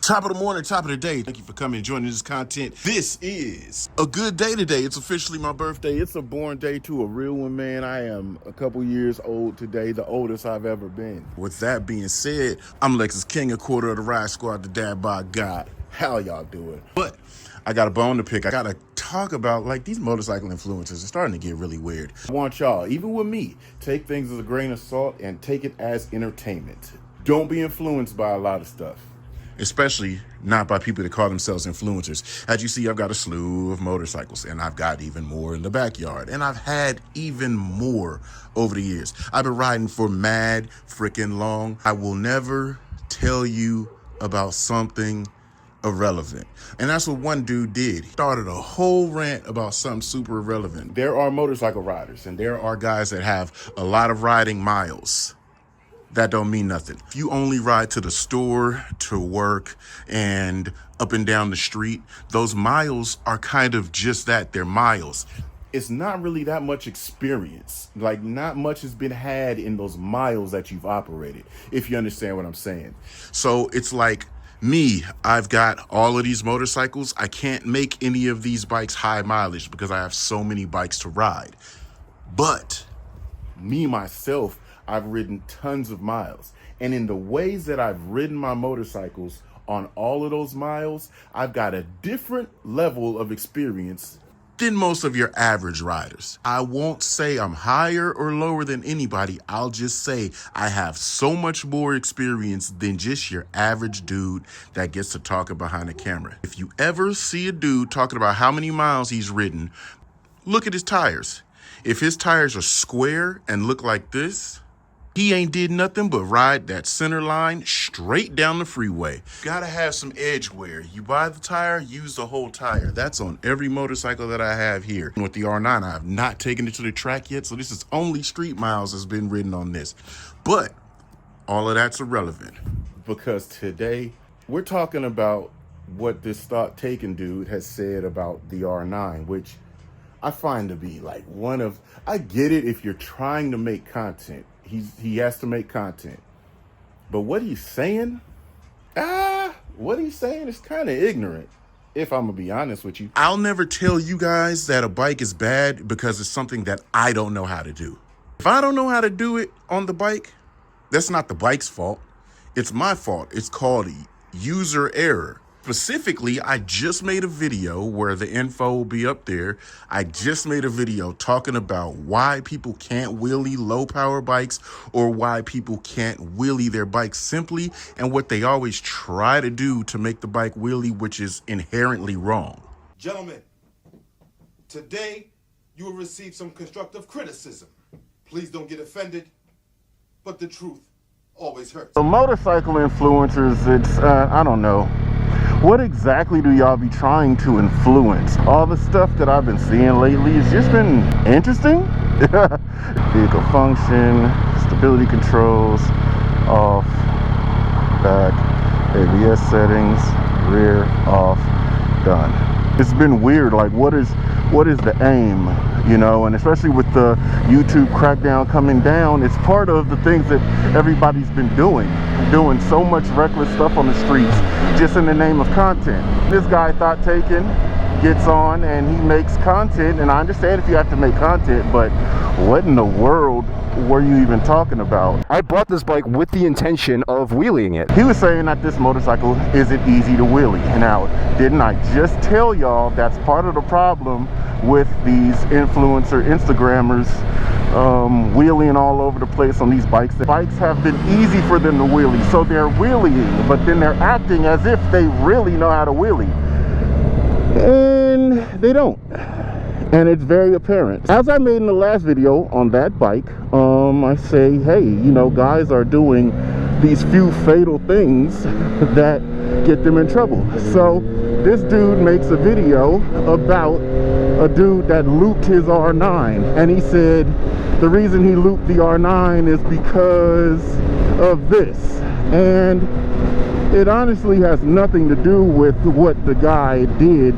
Top of the morning, top of the day. Thank you for coming and joining this content. This is a good day today. It's officially my birthday. It's a born day to a real one, man. I am a couple years old today, the oldest I've ever been. With that being said, I'm Lexus King, a quarter of the Ride Squad, the dad by God. How y'all doing? But I got a bone to pick. I got to talk about, like, these motorcycle influencers are starting to get really weird. I want y'all, even with me, take things as a grain of salt and take it as entertainment. Don't be influenced by a lot of stuff. Especially not by people that call themselves influencers. As you see, I've got a slew of motorcycles, and I've got even more in the backyard, and I've had even more over the years. I've been riding for mad freaking long. I will never tell you about something irrelevant. And that's what one dude did. He started a whole rant about something super irrelevant. There are motorcycle riders, and there are guys that have a lot of riding miles. That don't mean nothing. If you only ride to the store, to work, and up and down the street, those miles are kind of just that. They're miles. It's not really that much experience. Like, not much has been had in those miles that you've operated, if you understand what I'm saying. So it's like me, I've got all of these motorcycles. I can't make any of these bikes high mileage because I have so many bikes to ride. But me, myself, I've ridden tons of miles. And in the ways that I've ridden my motorcycles on all of those miles, I've got a different level of experience than most of your average riders. I won't say I'm higher or lower than anybody. I'll just say I have so much more experience than just your average dude that gets to talking behind the camera. If you ever see a dude talking about how many miles he's ridden, look at his tires. If his tires are square and look like this, he ain't did nothing but ride that center line straight down the freeway. Gotta have some edge wear. You buy the tire, use the whole tire. That's on every motorcycle that I have here. With the R9, I have not taken it to the track yet, so this is only street miles that's been ridden on this. But all of that's irrelevant, because today we're talking about what this ThoughtTaken dude has said about the R9, which I find to be like I get it if you're trying to make content. He has to make content. But what he's saying is kind of ignorant, if I'm gonna be honest with you. I'll never tell you guys that a bike is bad because it's something that I don't know how to do. If I don't know how to do it on the bike, that's not the bike's fault. It's my fault. It's called user error. Specifically, I just made a video where the info will be up there. I just made a video talking about why people can't wheelie low power bikes, or why people can't wheelie their bikes simply, and what they always try to do to make the bike wheelie, which is inherently wrong. Gentlemen, today you will receive some constructive criticism. Please don't get offended, but the truth always hurts. So motorcycle influencers, it's, I don't know. What exactly do y'all be trying to influence? All the stuff that I've been seeing lately has just been interesting. Vehicle function, stability controls, off, back, ABS settings, rear, off, done. It's been weird, like what is the aim, you know? And especially with the YouTube crackdown coming down, it's part of the things that everybody's been doing so much reckless stuff on the streets just in the name of content. This guy ThoughtTaken gets on and he makes content, and I understand if you have to make content, but what in the world were you even talking about? I bought this bike with the intention of wheeling it. He was saying that this motorcycle isn't easy to wheelie. Now, didn't I just tell y'all that's part of the problem with these influencer Instagrammers wheeling all over the place on these bikes? The bikes have been easy for them to wheelie, so they're wheeling, but then they're acting as if they really know how to wheelie, and they don't. And it's very apparent. As I made in the last video on that bike, I say, hey, you know, guys are doing these few fatal things that get them in trouble. So this dude makes a video about a dude that looped his R9, and he said the reason he looped the R9 is because of this. And it honestly has nothing to do with what the guy did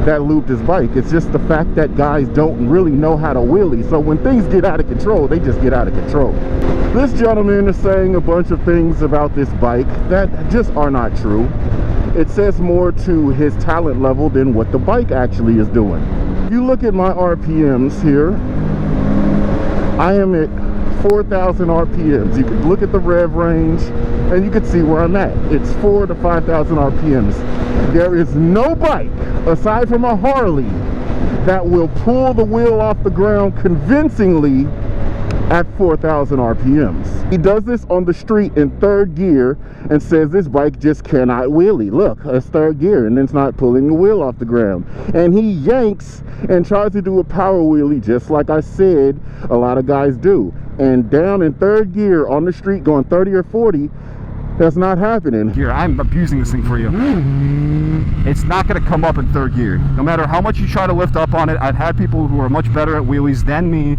that looped his bike. It's just the fact that guys don't really know how to wheelie. So when things get out of control, they just get out of control. This gentleman is saying a bunch of things about this bike that just are not true. It says more to his talent level than what the bike actually is doing. If you look at my RPMs here, I am at 4,000 RPMs. You can look at the rev range and you can see where I'm at. It's 4,000 to 5,000 RPMs. There is no bike aside from a Harley that will pull the wheel off the ground convincingly at 4,000 RPMs. He does this on the street in third gear and says this bike just cannot wheelie. Look, it's third gear and it's not pulling the wheel off the ground. And he yanks and tries to do a power wheelie just like I said a lot of guys do. And down in third gear on the street going 30 or 40, that's not happening. Here, I'm abusing this thing for you. It's not going to come up in third gear. No matter how much you try to lift up on it, I've had people who are much better at wheelies than me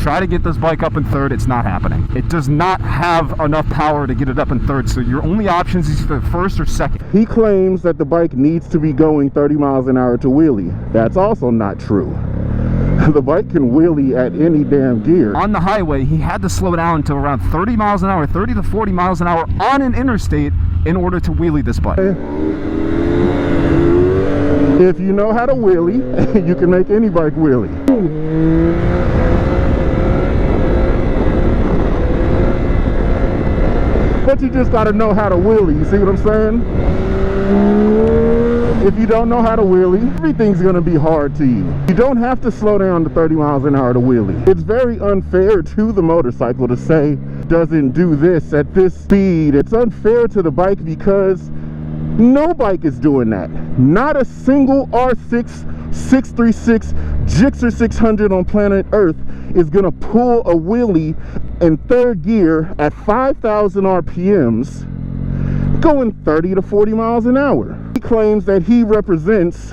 try to get this bike up in third. It's not happening. It does not have enough power to get it up in third, so your only options is either first or second. He claims that the bike needs to be going 30 miles an hour to wheelie. That's also not true. The bike can wheelie at any damn gear. On the highway, he had to slow down to around 30 miles an hour, 30 to 40 miles an hour on an interstate in order to wheelie this bike. If you know how to wheelie, you can make any bike wheelie. But you just gotta know how to wheelie, you see what I'm saying? If you don't know how to wheelie, everything's gonna be hard to you. You don't have to slow down to 30 miles an hour to wheelie. It's very unfair to the motorcycle to say doesn't do this at this speed. It's unfair to the bike because no bike is doing that. Not a single R6 636 Gixxer 600 on planet Earth is gonna pull a wheelie in third gear at 5,000 RPMs going 30 to 40 miles an hour. He claims that he represents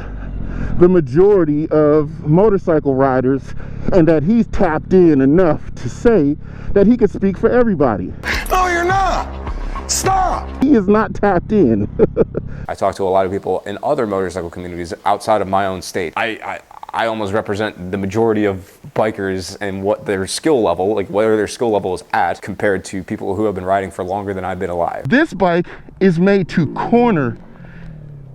the majority of motorcycle riders and that he's tapped in enough to say that he could speak for everybody. No, you're not. Stop. He is not tapped in. I talk to a lot of people in other motorcycle communities outside of my own state. I almost represent the majority of bikers and what their skill level, like where their skill level is at compared to people who have been riding for longer than I've been alive. This bike is made to corner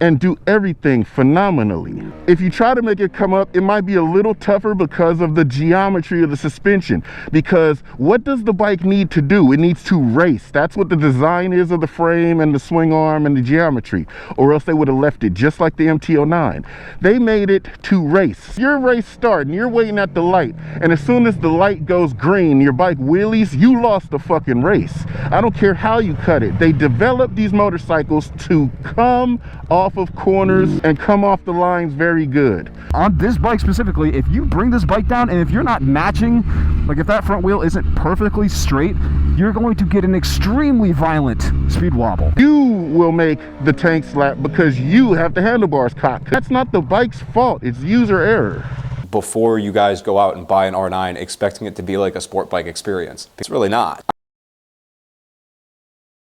and do everything phenomenally. If you try to make it come up, it might be a little tougher because of the geometry of the suspension. Because what does the bike need to do? It needs to race. That's what the design is of the frame and the swing arm and the geometry. Or else they would have left it just like the MT-09. They made it to race. Your race starts and you're waiting at the light. And as soon as the light goes green, your bike wheelies, you lost the fucking race. I don't care how you cut it. They developed these motorcycles to come off of corners and come off the lines very good. On this bike specifically, if you bring this bike down and if you're not matching, like if that front wheel isn't perfectly straight, you're going to get an extremely violent speed wobble. You will make the tank slap because you have the handlebars cocked. That's not the bike's fault, it's user error. Before you guys go out and buy an R9 expecting it to be like a sport bike experience, it's really not.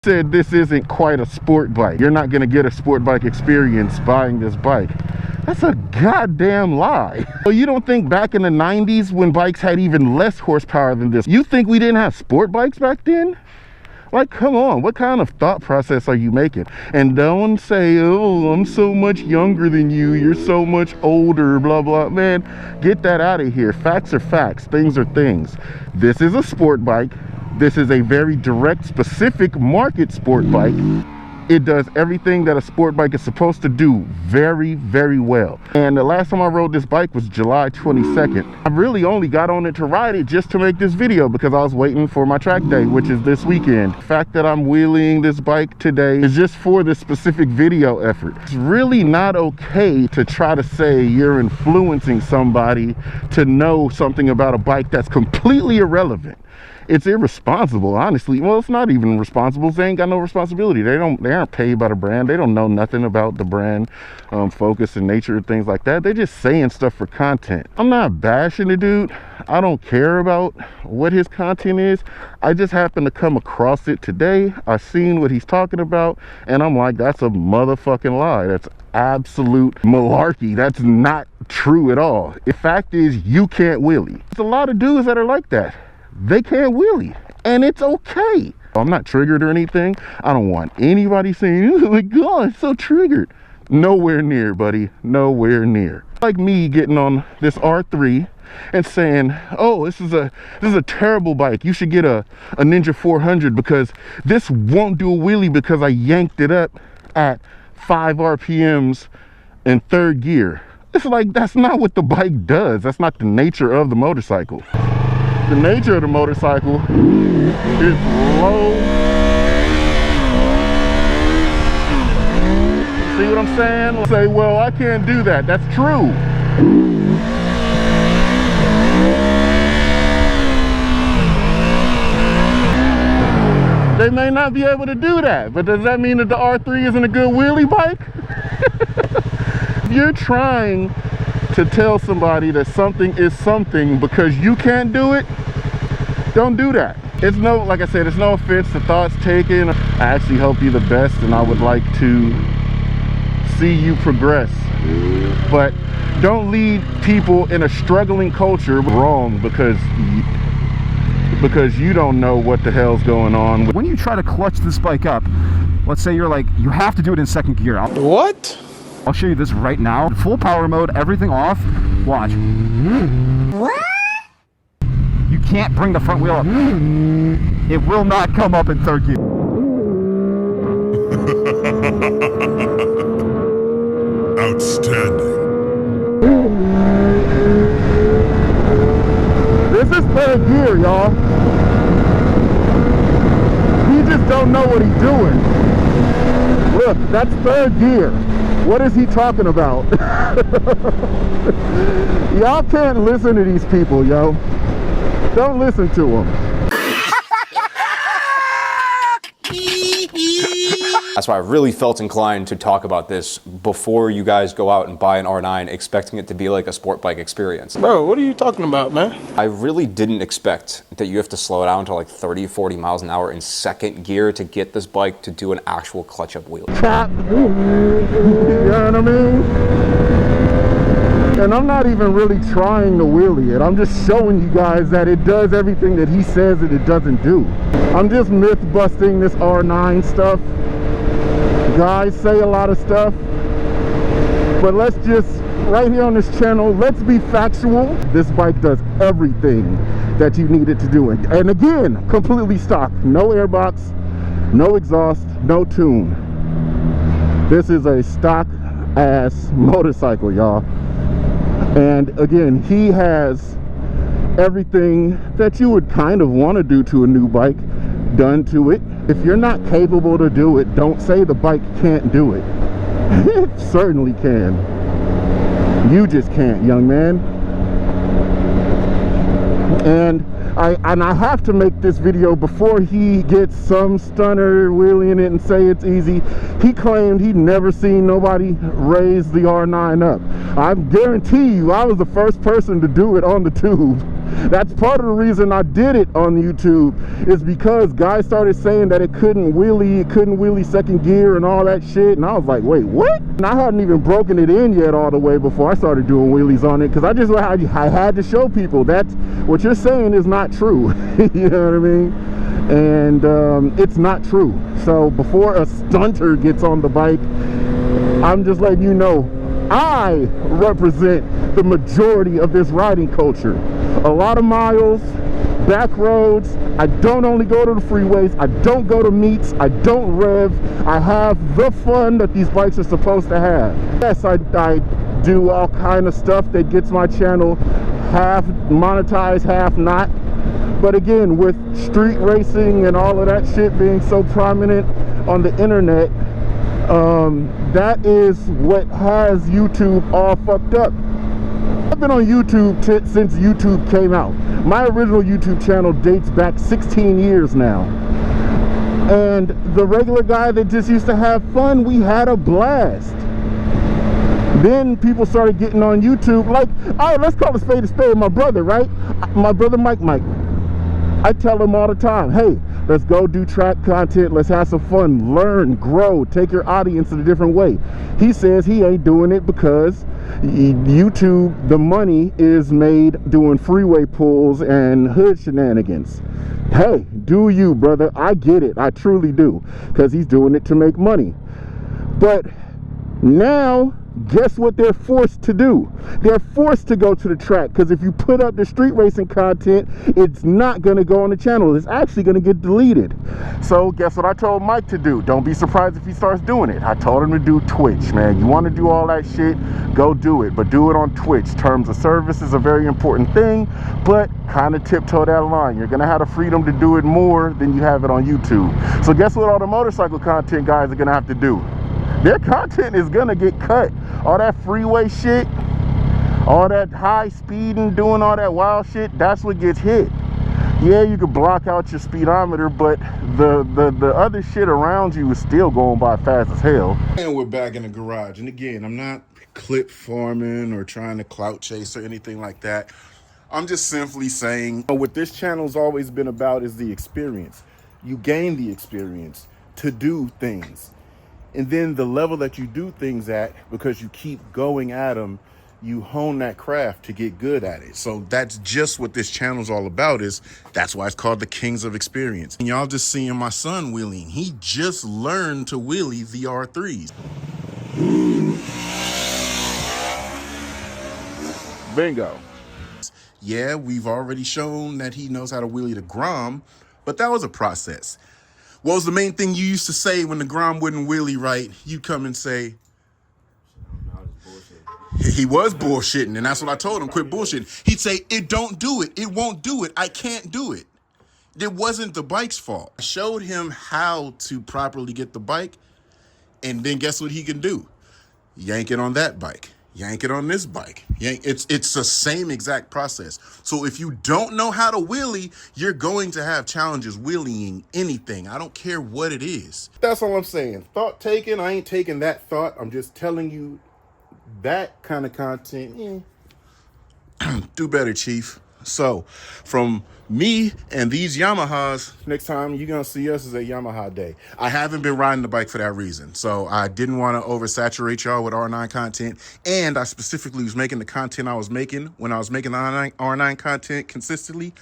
Said this isn't quite a sport bike. You're not gonna get a sport bike experience buying this bike. That's a goddamn lie. So you don't think back in the 90s when bikes had even less horsepower than this, you think we didn't have sport bikes back then? Like, come on, what kind of thought process are you making? And don't say, oh, I'm so much younger than you, you're so much older, blah, blah. Man, get that out of here. Facts are facts, things are things. This is a sport bike. This is a very direct, specific market sport bike. It does everything that a sport bike is supposed to do very, very well. And the last time I rode this bike was July 22nd. I really only got on it to ride it just to make this video because I was waiting for my track day, which is this weekend. The fact that I'm wheeling this bike today is just for this specific video effort. It's really not okay to try to say you're influencing somebody to know something about a bike that's completely irrelevant. It's irresponsible, honestly. Well, it's not even responsible. They ain't got no responsibility. They aren't paid by the brand. They don't know nothing about the brand focus and nature and things like that. They're just saying stuff for content. I'm not bashing the dude. I don't care about what his content is. I just happened to come across it today. I seen what he's talking about, and I'm like, that's a motherfucking lie. That's absolute malarkey. That's not true at all. The fact is, you can't wheelie. There's a lot of dudes that are like that. They can't wheelie, and it's okay. I'm not triggered or anything. I don't want anybody saying, oh my God, so triggered. Nowhere near, buddy, nowhere near. Like me getting on this R3 and saying, oh, this is a terrible bike. You should get a Ninja 400 because this won't do a wheelie because I yanked it up at 5 RPMs in 3rd gear. It's like, that's not what the bike does. That's not the nature of the motorcycle. The nature of the motorcycle is low. See what I'm saying? Say, well, I can't do that. That's true. They may not be able to do that, but does that mean that the R3 isn't a good wheelie bike? If you're trying to tell somebody that something is something because you can't do it, don't do that. It's no, like I said, it's no offense to ThoughtTaken. I actually hope you the best, and I would like to see you progress. But don't lead people in a struggling culture wrong because you don't know what the hell's going on. When you try to clutch this bike up, let's say you're like, you have to do it in 2nd gear. What? I'll show you this right now. Full power mode, everything off. Watch. What? You can't bring the front wheel up. It will not come up in 3rd gear. Outstanding. This is 3rd gear, y'all. He just don't know what he's doing. Look, that's 3rd gear. What is he talking about? Y'all can't listen to these people, yo. Don't listen to them. That's why I really felt inclined to talk about this before you guys go out and buy an R9 expecting it to be like a sport bike experience. Bro, what are you talking about, man? I really didn't expect that you have to slow it down to like 30, 40 miles an hour in 2nd gear to get this bike to do an actual clutch up wheel. Chop. You know what I mean? And I'm not even really trying to wheelie it. I'm just showing you guys that it does everything that he says that it doesn't do. I'm just myth busting this R9 stuff. Guys say a lot of stuff, but let's just, right here on this channel, let's be factual. This bike does everything that you need it to do. And again, completely stock. No airbox, no exhaust, no tune. This is a stock ass motorcycle, y'all. And again, he has everything that you would kind of want to do to a new bike done to it. If you're not capable to do it, don't say the bike can't do it. It certainly can. You just can't, young man. And I have to make this video before he gets some stunner wheeling it and say it's easy. He claimed he'd never seen nobody raise the R9 up. I guarantee you, I was the first person to do it on the tube. That's part of the reason I did it on YouTube, is because guys started saying that it couldn't wheelie 2nd gear and all that shit, and I was like, wait, what? And I hadn't even broken it in yet all the way before I started doing wheelies on it, because I had to show people that what you're saying is not true. You know what I mean? And it's not true. So before a stunter gets on the bike, I'm just letting you know, I represent the majority of this riding culture. A lot of miles, back roads. I don't only go to the freeways. I don't go to meets. I don't rev. I have the fun that these bikes are supposed to have. Yes, I do all kind of stuff that gets my channel half monetized, half not. But again, with street racing and all of that shit being so prominent on the internet, that is what has YouTube all fucked up. I've been on YouTube since YouTube came out. My original YouTube channel dates back 16 years now. And the regular guy that just used to have fun, we had a blast. Then people started getting on YouTube, like, oh, let's call a spade, my brother, right? My brother Mike. I tell them all the time, hey, let's go do track content. Let's have some fun, learn, grow, take your audience in a different way. He says he ain't doing it because YouTube, the money is made doing freeway pulls and hood shenanigans. Hey, do you, brother? I get it. I truly do. Because he's doing it to make money. But now, guess what they're forced to do? They're forced to go to the track, because if you put up the street racing content, it's not going to go on the channel. It's actually going to get deleted. So guess what I told Mike to do? Don't be surprised if he starts doing it. I told him to do Twitch, man. You want to do all that shit, go do it, but do it on Twitch. Terms of service is a very important thing, but kind of tiptoe that line. You're going to have the freedom to do it more than you have it on YouTube. So guess what all the motorcycle content guys are going to have to do? Their content is gonna get cut. All that freeway shit, all that high speeding, doing all that wild shit, that's what gets hit. Yeah, you could block out your speedometer, but the other shit around you is still going by fast as hell. And we're back in the garage. And again, I'm not clip farming or trying to clout chase or anything like that. I'm just simply saying What this channel's always been about is the experience. You gain the experience to do things. And then the level that you do things at, because you keep going at them, you hone that craft to get good at it. so that's just what this channel's all about. That's why it's called the Kings of Experience. And y'all just seeing my son wheeling. He just learned to wheelie the R3s. Bingo. Yeah, we've already shown that he knows how to wheelie the Grom, but that was a process. What was the main thing you used to say when the Grom wouldn't wheelie right? You'd come and say, he was bullshitting, and that's what I told him, quit bullshitting. He'd say, it don't do it. It won't do it. I can't do it. It wasn't the bike's fault. I showed him how to properly get the bike, and then guess what he can do? Yank it on that bike. Yank it on this bike. It's the same exact process. So if you don't know how to wheelie, you're going to have challenges wheeling anything. I don't care what it is. That's all I'm saying. Thought taken. I ain't taking that thought. I'm just telling you that kind of content. Do better, Chief. So from me and these Yamahas, Next time you're going to see us is a Yamaha day. I haven't been riding the bike for that reason. So I didn't want to oversaturate y'all with R9 content. And I specifically was making the content I was making when I was making the R9 content consistently.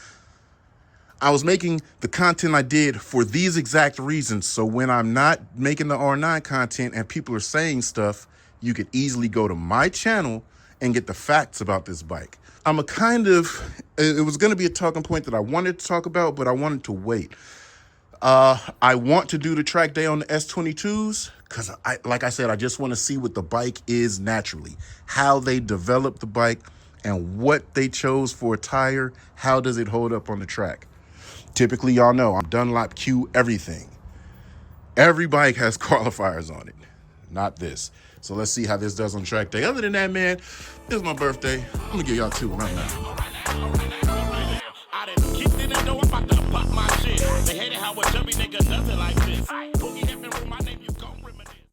I was making the content I did for these exact reasons. So when I'm not making the R9 content and people are saying stuff, you could easily go to my channel and get the facts about this bike. It was going to be a talking point that I wanted to talk about, but I wanted to wait. I want to do the track day on the S22s because, like I said, I just want to see what the bike is naturally, how they developed the bike and what they chose for a tire. How does it hold up on the track? Typically, y'all know I'm Dunlop Q everything. Every bike has qualifiers on it, not this. So let's see how this does on track day. Other than that, man, this is my birthday. I'm gonna give y'all two right now. I done kicked in the door, I'm about to pop my shit. They hated how a chubby nigga does it like this.